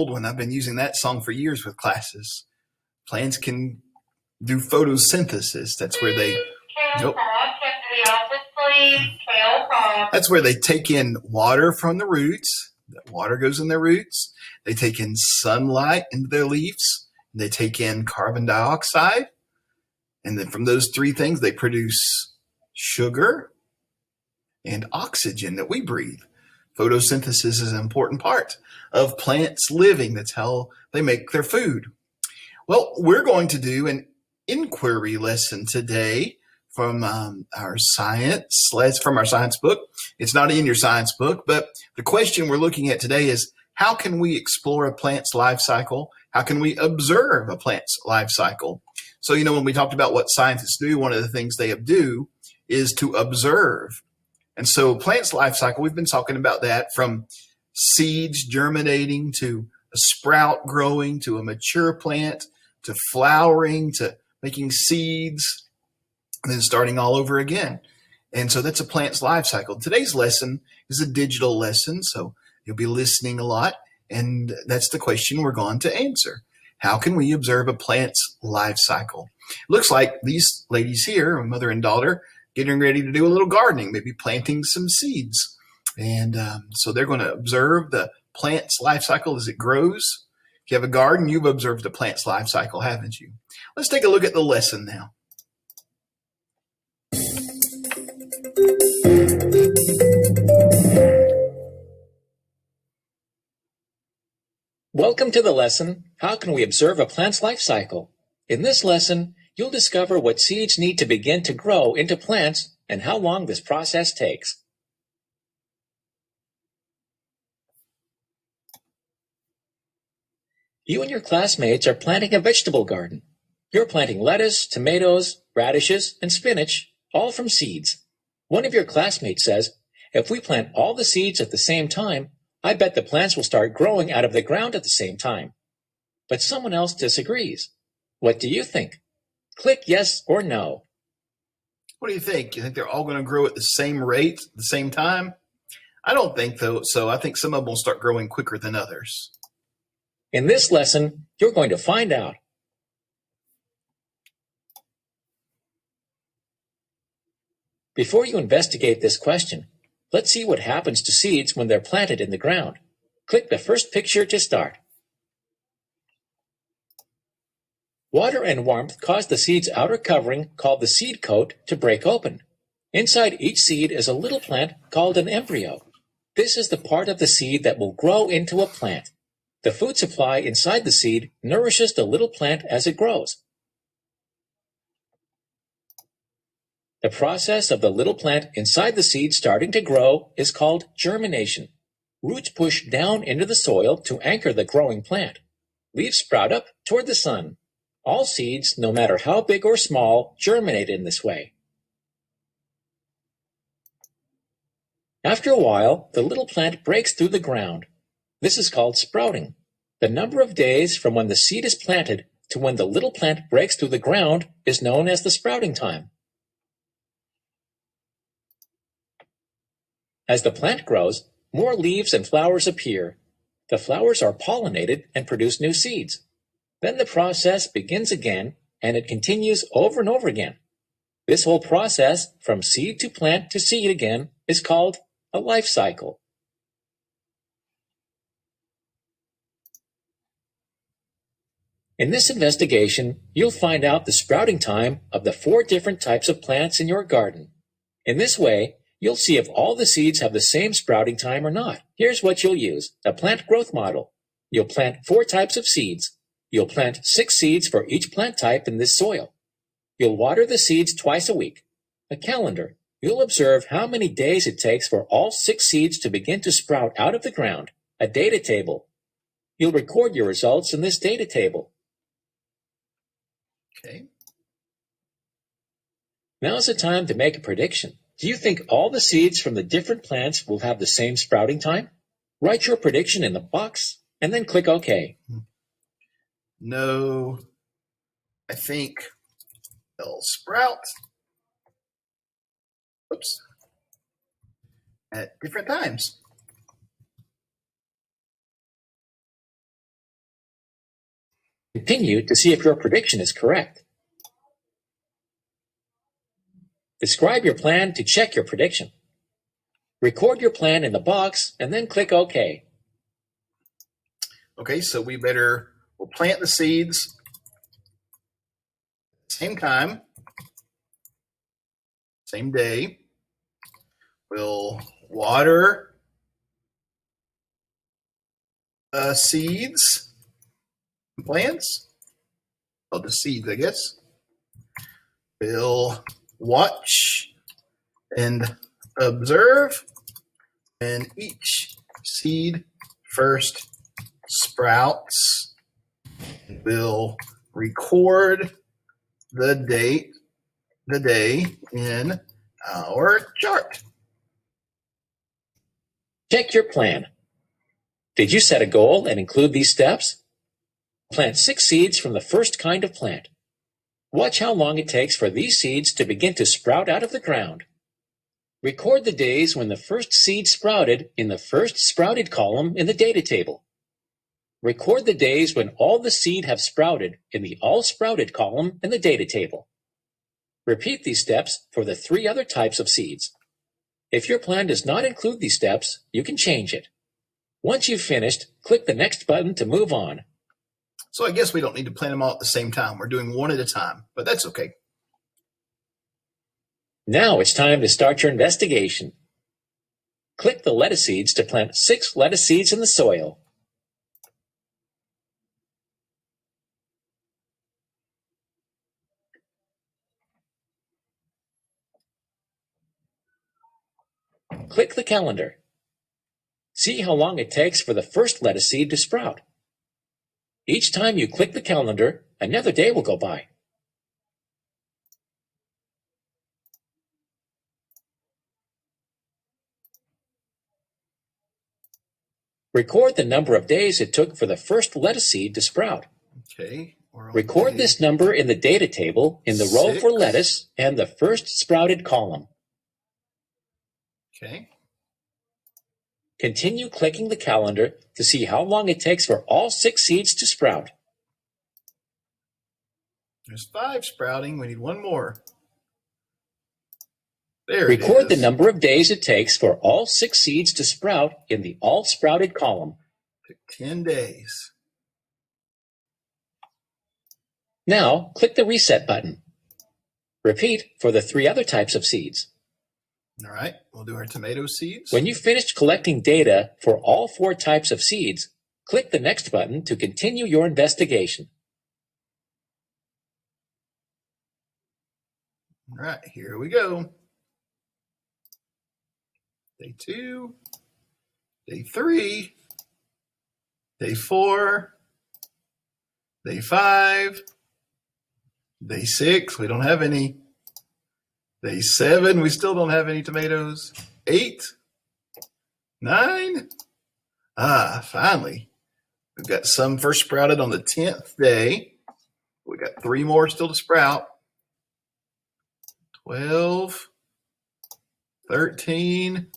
old one. I've been using that song for years with classes. Plants can do photosynthesis. That's where they nope. That's where they take in water from the roots. That water goes in their roots. They take in sunlight into their leaves. They take in carbon dioxide. And then from those three things, they produce sugar and oxygen that we breathe. Photosynthesis is an important part of plants living. That's how they make their food. Well, we're going to do an inquiry lesson today from our science book. It's not in your science book, but the question we're looking at today is, how can we explore a plant's life cycle? How can we observe a plant's life cycle? So, when we talked about what scientists do, one of the things they do is to observe. And so plant's life cycle, we've been talking about that from seeds germinating to a sprout growing to a mature plant to flowering to making seeds and then starting all over again. And so that's a plant's life cycle. Today's lesson is a digital lesson, so you'll be listening a lot. And that's the question we're going to answer. How can we observe a plant's life cycle? Looks like these ladies here, a mother and daughter, getting ready to do a little gardening, maybe planting some seeds. And so they're going to observe the plant's life cycle as it grows. If you have a garden, you've observed the plant's life cycle, haven't you? Let's take a look at the lesson now. Welcome to the lesson, How Can We Observe a Plant's Life Cycle? In this lesson, you'll discover what seeds need to begin to grow into plants and how long this process takes. You and your classmates are planting a vegetable garden. You're planting lettuce, tomatoes, radishes, and spinach, all from seeds. One of your classmates says, if we plant all the seeds at the same time, I bet the plants will start growing out of the ground at the same time. But someone else disagrees. What do you think? Click yes or no. What do you think? You think they're all going to grow at the same rate, at the same time? I don't think so. I think some of them will start growing quicker than others. In this lesson, you're going to find out. Before you investigate this question, let's see what happens to seeds when they're planted in the ground. Click the first picture to start. Water and warmth cause the seed's outer covering, called the seed coat, to break open. Inside each seed is a little plant called an embryo. This is the part of the seed that will grow into a plant. The food supply inside the seed nourishes the little plant as it grows. The process of the little plant inside the seed starting to grow is called germination. Roots push down into the soil to anchor the growing plant. Leaves sprout up toward the sun. All seeds, no matter how big or small, germinate in this way. After a while, the little plant breaks through the ground. This is called sprouting. The number of days from when the seed is planted to when the little plant breaks through the ground is known as the sprouting time. As the plant grows, more leaves and flowers appear. The flowers are pollinated and produce new seeds. Then the process begins again, and it continues over and over again. This whole process, from seed to plant to seed again, is called a life cycle. In this investigation, you'll find out the sprouting time of the 4 different types of plants in your garden. In this way, you'll see if all the seeds have the same sprouting time or not. Here's what you'll use: a plant growth model. You'll plant 4 types of seeds. You'll plant 6 seeds for each plant type in this soil. You'll water the seeds twice a week. A calendar. You'll observe how many days it takes for all 6 seeds to begin to sprout out of the ground. A data table. You'll record your results in this data table. Okay. Now's the time to make a prediction. Do you think all the seeds from the different plants will have the same sprouting time? Write your prediction in the box and then click OK. No, I think they'll sprout at different times. Continue to see if your prediction is correct. Describe your plan to check your prediction. Record your plan in the box and then click OK. Okay, so we'll plant the seeds same time, same day. We'll water seeds and plants. Well, the seeds, I guess. We'll watch and observe, and each seed first sprouts. We'll record the day in our chart. Check your plan. Did you set a goal and include these steps? Plant 6 seeds from the first kind of plant. Watch how long it takes for these seeds to begin to sprout out of the ground. Record the days when the first seed sprouted in the first sprouted column in the data table. Record the days when all the seed have sprouted in the all sprouted column in the data table. Repeat these steps for the 3 other types of seeds. If your plan does not include these steps, you can change it. Once you've finished, click the next button to move on. So I guess we don't need to plant them all at the same time. We're doing one at a time, but that's okay. Now it's time to start your investigation. Click the lettuce seeds to plant 6 lettuce seeds in the soil. Click the calendar. See how long it takes for the first lettuce seed to sprout. Each time you click the calendar, another day will go by. Record the number of days it took for the first lettuce seed to sprout. Okay. Record this number in the data table in the row for lettuce and the first sprouted column. Okay. Continue clicking the calendar to see how long it takes for all 6 seeds to sprout. There's 5 sprouting. We need 1 more. There it is. Record the number of days it takes for all 6 seeds to sprout in the all sprouted column. Took 10 days. Now click the reset button. Repeat for the 3 other types of seeds. All right, we'll do our tomato seeds. When you've finished collecting data for all 4 types of seeds, click the next button to continue your investigation. All right, here we go. Day 2, day 3, day 4, day 5, day 6, we don't have any. Day 7, we still don't have any tomatoes. 8, 9. Finally. We've got some first sprouted on the 10th day. We got 3 more still to sprout. 12, 13.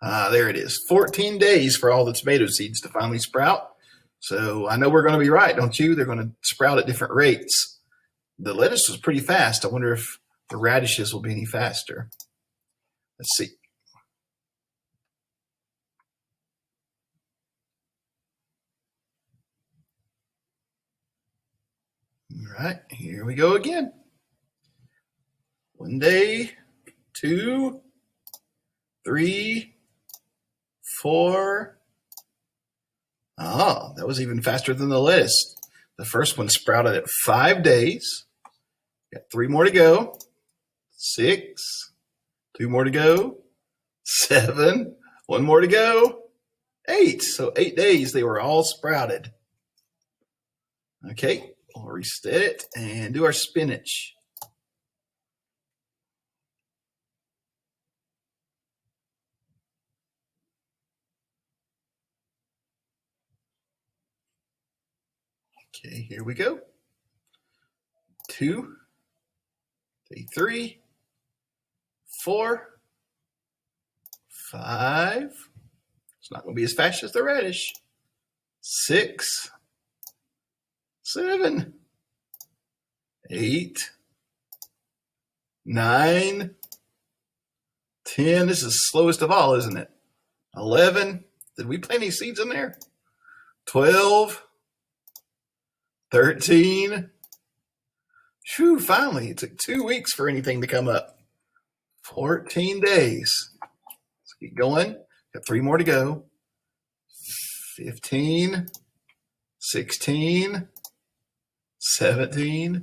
There it is. 14 days for all the tomato seeds to finally sprout. So I know we're going to be right, don't you? They're going to sprout at different rates. The lettuce was pretty fast. I wonder if the radishes will be any faster. Let's see. All right, here we go again. 1 day, 2, 3, 4. That was even faster than the lettuce. The first one sprouted at 5 days. Got 3 more to go. 6, 2 more to go. 7, 1 more to go. 8. So 8 days they were all sprouted. Okay, we'll reset it and do our spinach. Okay, here we go. 2, day 3, 4, 5. It's not going to be as fast as the radish. 6, 7, 8, 9, 10. This is the slowest of all, isn't it? 11. Did we plant any seeds in there? 12, 13. Phew, finally, it took 2 weeks for anything to come up. 14 days. Let's keep going. Got 3 more to go. 15, 16, 17,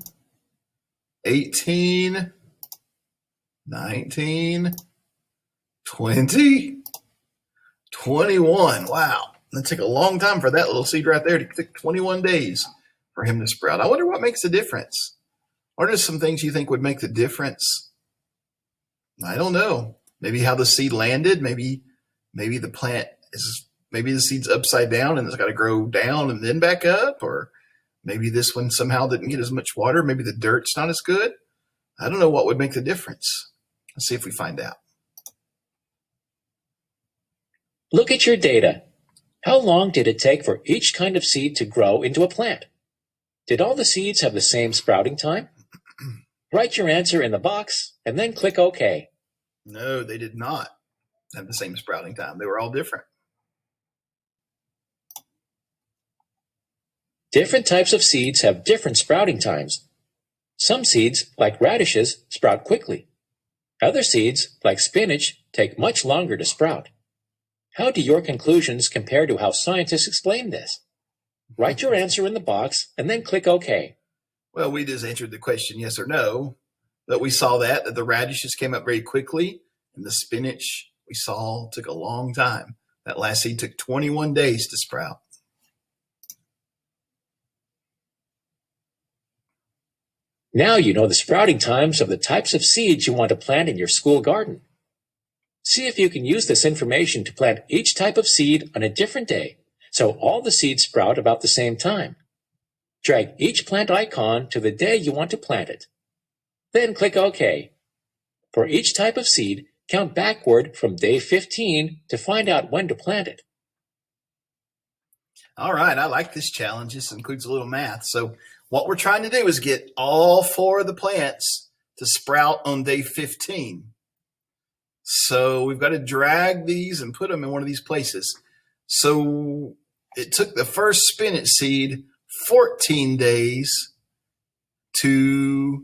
18, 19, 20, 21. Wow. That took a long time for that little seed right there. It took 21 days for him to sprout. I wonder what makes the difference. What are some things you think would make the difference? I don't know. Maybe how the seed landed. Maybe the plant is, maybe the seed's upside down and it's got to grow down and then back up. Or maybe this one somehow didn't get as much water. Maybe the dirt's not as good. I don't know what would make the difference. Let's see if we find out. Look at your data. How long did it take for each kind of seed to grow into a plant? Did all the seeds have the same sprouting time? Write your answer in the box and then click OK. No, they did not have the same sprouting time. They were all different. Different types of seeds have different sprouting times. Some seeds, like radishes, sprout quickly. Other seeds, like spinach, take much longer to sprout. How do your conclusions compare to how scientists explain this? Write your answer in the box and then click OK. Well, we just answered the question yes or no, but we saw that the radishes came up very quickly and the spinach we saw took a long time. That last seed took 21 days to sprout. Now you know the sprouting times of the types of seeds you want to plant in your school garden. See if you can use this information to plant each type of seed on a different day, so all the seeds sprout about the same time. Drag each plant icon to the day you want to plant it. Then click OK. For each type of seed, count backward from day 15 to find out when to plant it. All right, I like this challenge. This includes a little math. So what we're trying to do is get all 4 of the plants to sprout on day 15. So we've got to drag these and put them in one of these places. So it took the first spinach seed 14 days to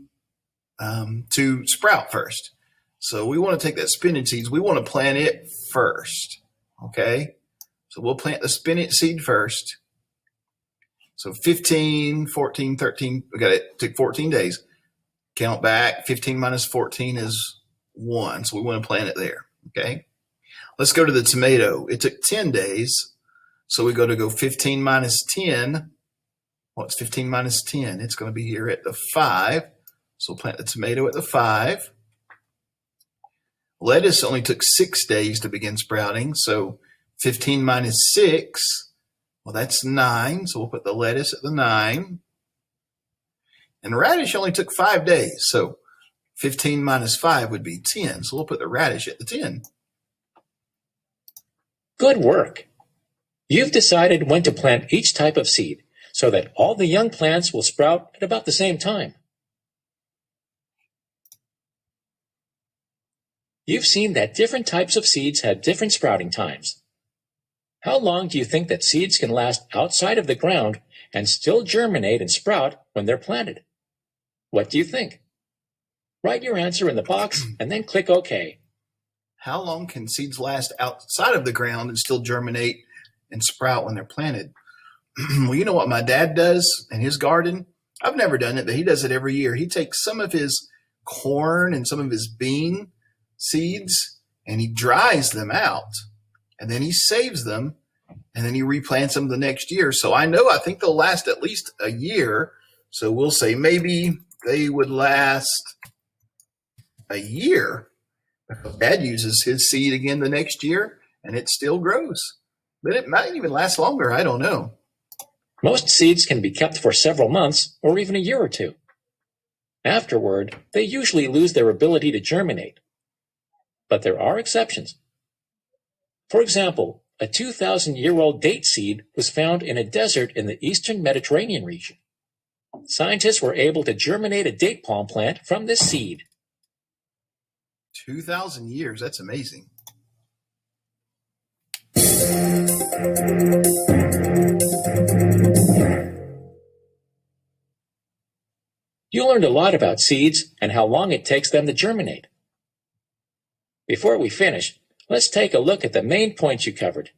sprout first. So we want to take that spinach seeds. We want to plant it first. Okay. So we'll plant the spinach seed first. So 15, 14, 13, we got it. It took 14 days. Count back. 15 minus 14 is 1. So we want to plant it there. Okay. Let's go to the tomato. It took 10 days. So we go 15 minus 10. What's 15 minus 10? It's going to be here at the 5. So we'll plant the tomato at the 5. Lettuce only took 6 days to begin sprouting. So 15 minus 6, well, that's 9. So we'll put the lettuce at the 9. And radish only took 5 days. So 15 minus 5 would be 10. So we'll put the radish at the 10. Good work. You've decided when to plant each type of seed so that all the young plants will sprout at about the same time. You've seen that different types of seeds have different sprouting times. How long do you think that seeds can last outside of the ground and still germinate and sprout when they're planted? What do you think? Write your answer in the box and then click OK. How long can seeds last outside of the ground and still germinate and sprout when they're planted? Well, you know what my dad does in his garden? I've never done it, but he does it every year. He takes some of his corn and some of his bean seeds and he dries them out and then he saves them and then he replants them the next year. So I think they'll last at least a year. So we'll say maybe they would last a year. Dad uses his seed again the next year and it still grows. But it might even last longer. I don't know. Most seeds can be kept for several months or even a year or two. Afterward, they usually lose their ability to germinate. But there are exceptions. For example, a 2,000-year-old date seed was found in a desert in the eastern Mediterranean region. scientists were able to germinate a date palm plant from this seed. 2,000 years. That's amazing. You learned a lot about seeds and how long it takes them to germinate. Before we finish, let's take a look at the main points you covered.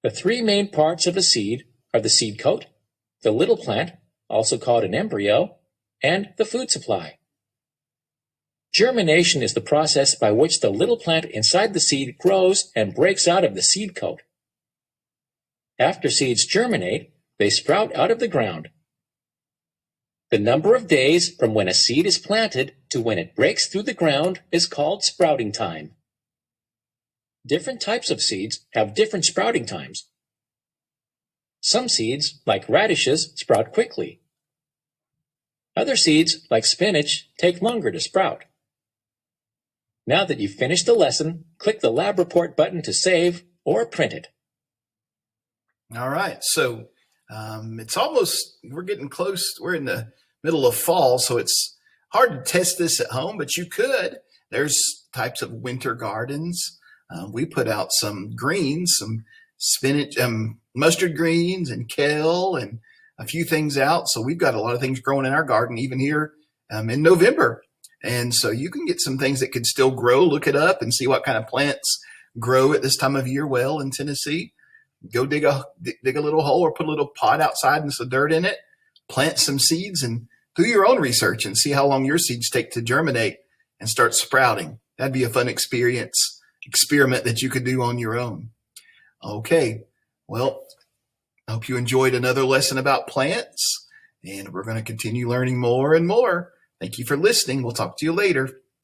The three main parts of a seed are the seed coat, the little plant, also called an embryo, and the food supply. Germination is the process by which the little plant inside the seed grows and breaks out of the seed coat. After seeds germinate, they sprout out of the ground. The number of days from when a seed is planted to when it breaks through the ground is called sprouting time. Different types of seeds have different sprouting times. Some seeds, like radishes, sprout quickly. Other seeds, like spinach, take longer to sprout. Now that you've finished the lesson, click the Lab Report button to save or print it. All right. So it's almost, we're getting close. We're in the middle of fall, so it's hard to test this at home, but you could. There's types of winter gardens. We put out some greens, some spinach, mustard greens and kale and a few things out. So we've got a lot of things growing in our garden, even here in November. And so you can get some things that could still grow. Look it up and see what kind of plants grow at this time of year well in Tennessee. Go dig a little hole or put a little pot outside and some dirt in it. Plant some seeds and do your own research and see how long your seeds take to germinate and start sprouting. That'd be a fun experiment that you could do on your own. Okay, well, I hope you enjoyed another lesson about plants, and we're going to continue learning more and more. Thank you for listening. We'll talk to you later.